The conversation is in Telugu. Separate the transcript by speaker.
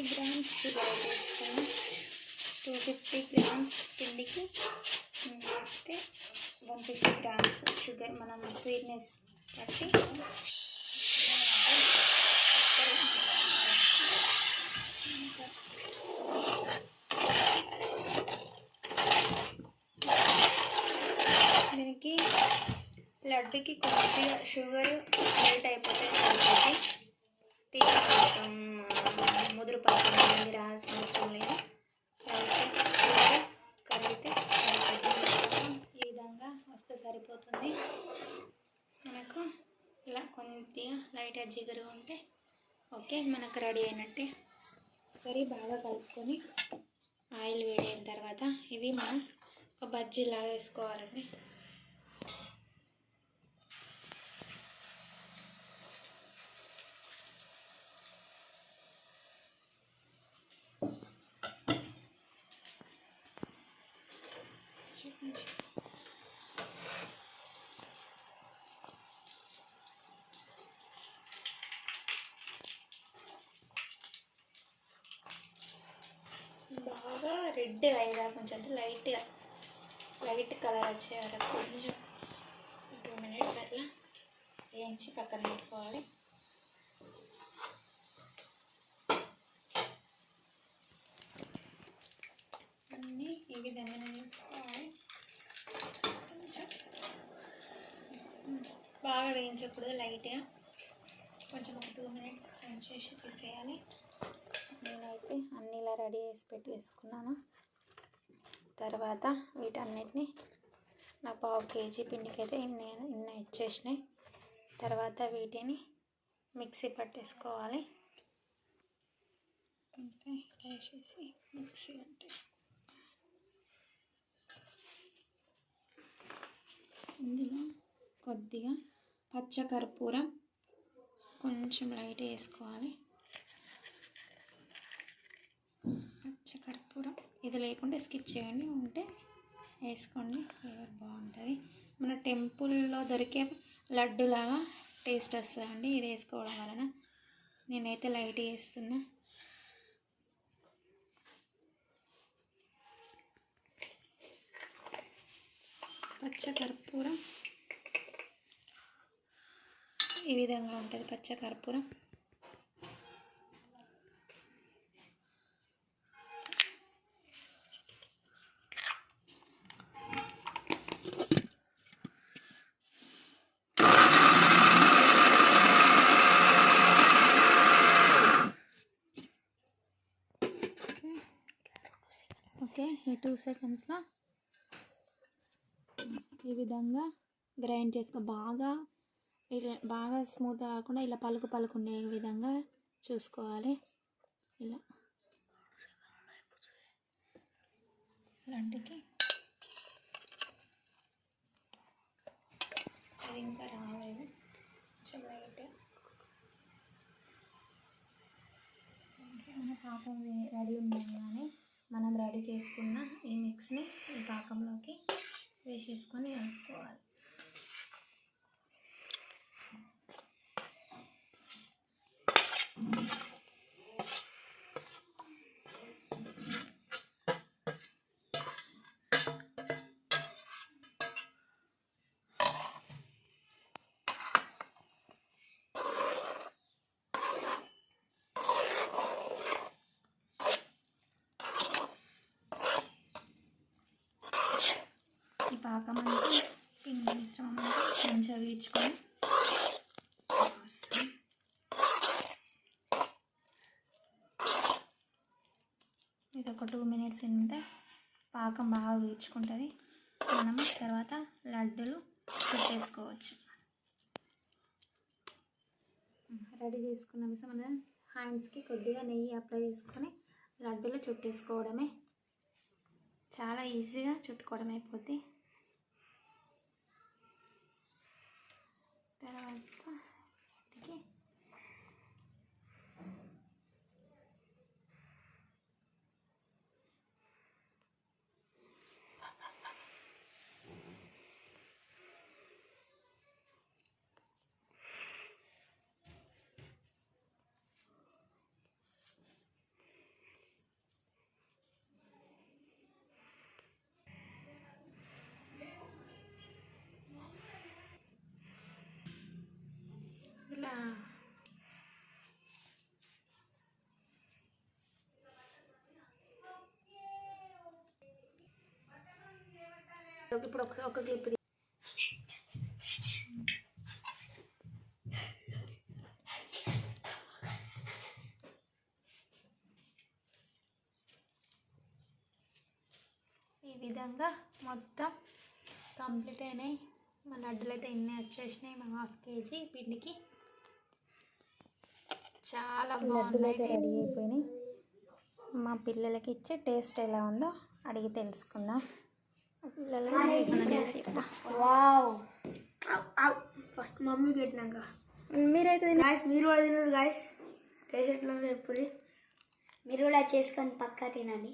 Speaker 1: గ్రామ్స్ షుగర్ వేస్తాను. 250 గ్రామ్స్ పిండికి అయితే 150 గ్రామ్స్ షుగర్ మనం స్వీట్నెస్ బట్టి దీనికి లడ్డుకి కొద్దిగా షుగర్ మెల్ట్ అయిపోతే సరిపోతుంది. తీగ పాకం ముదురు పాకం అనేది రావాల్సిన అవసరం లేదు. కరిగితే ఈ విధంగా వస్తే సరిపోతుంది. మనకు ఇలా కొద్దిగా లైట్గా జిగురు ఉంటే ఓకే, మనకు రెడీ అయినట్టే. సరే బాగా కలుపుకొని ఆయిల్ వేడైన తర్వాత ఇవి మనం ఒక బజ్జీలాగా వేసుకోవాలండి. బాగా రెడ్ అయ్యేదా కొంచెం లైట్ కలర్ వచ్చే వరకు కొంచెం 2 మినిట్స్ అట్లా వేయించి పక్కన పెట్టుకోవాలి. అన్నీ ఈ విధంగా వేసుకోవాలి. కొంచెం బాగా వేయించకూడదు, లైట్గా కొంచెం ఒక 2 మినిట్స్ చేసి తీసేయాలి. నేనైతే అన్నీ ఇలా రెడీ చేసి పెట్టేసుకున్నాను. తర్వాత వీటన్నిటిని నా 1/2 కేజీ పిండికి అయితే ఇన్న ఇచ్చేసినాయి. తర్వాత వీటిని మిక్సీ పట్టేసుకోవాలి. ఇంకా ఇలా వేసేసి మిక్సీ పట్టేసుకో. ఇందులో కొద్దిగా పచ్చకర్పూరం కొంచెం లైట్ వేసుకోవాలి. పచ్చకర్పూరం ఇది లేకుంటే స్కిప్ చేయండి, ఉంటే వేసుకోండి, ఫ్లేవర్ బాగుంటుంది. మన టెంపుల్లో దొరికే లడ్డులాగా టేస్ట్ వస్తుందండి ఇది వేసుకోవడం వలన. నేనైతే లైట్ వేస్తున్నా. పచ్చకర్పూరం ఈ విధంగా ఉంటుంది. పచ్చకర్పూరం ఓకే. ఈ 2 సెకండ్స్లో ఈ విధంగా గ్రైండ్ చేసుకో. బాగా స్మూత్ కాకుండా ఇలా పలుకు ఉండే విధంగా చూసుకోవాలి. ఇలా లడ్డుకి అది ఇంకా రాలేదు, కొంచెం లైట్. మన పాకం రెడీ ఉండగానే మనం రెడీ చేసుకున్న ఈ మిక్స్ని ఈ పాకంలోకి వేసేసుకొని కలుపుకోవాలి. ఈ పాకం అంటే పిండి మిశ్రమం అంటే మంచిగా వీడ్చుకొని ఇది ఒక 2 మినిట్స్ ఉంటే పాకం బాగా వీడ్చుకుంటుంది. మనం తర్వాత లడ్డూలు చుట్టేసుకోవచ్చు. రెడీ చేసుకున్న మిశ్రమం మనం హ్యాండ్స్కి కొద్దిగా నెయ్యి అప్లై చేసుకొని లడ్డూలు చుట్టేసుకోవడమే. చాలా ఈజీగా చుట్టుకోవడం అయిపోద్ది. తర్వాత ఇప్పుడు ఒకసారి ఒక క్లిప్ ఈ విధంగా మొత్తం కంప్లీట్ అయినాయి. మన లడ్డూలు అయితే ఇన్ని వచ్చేసినాయి. మన 1/2 kg పిండికి చాలా బాగున్నాయి, రెడీ అయిపోయినాయి. మా పిల్లలకి ఇచ్చే టేస్ట్ ఎలా ఉందో అడిగి తెలుసుకుందాం.
Speaker 2: వావ్, ఫస్ట్ మమ్మీ పెట్టినాక
Speaker 1: మీరైతే
Speaker 2: గాయస్ మీరు కూడా తిన్నారు. గాయస్ టేస్ట్ ఎట్లా ఉందో చెప్పుర్రి. మీరు కూడా చేసుకొని పక్కా తినండి.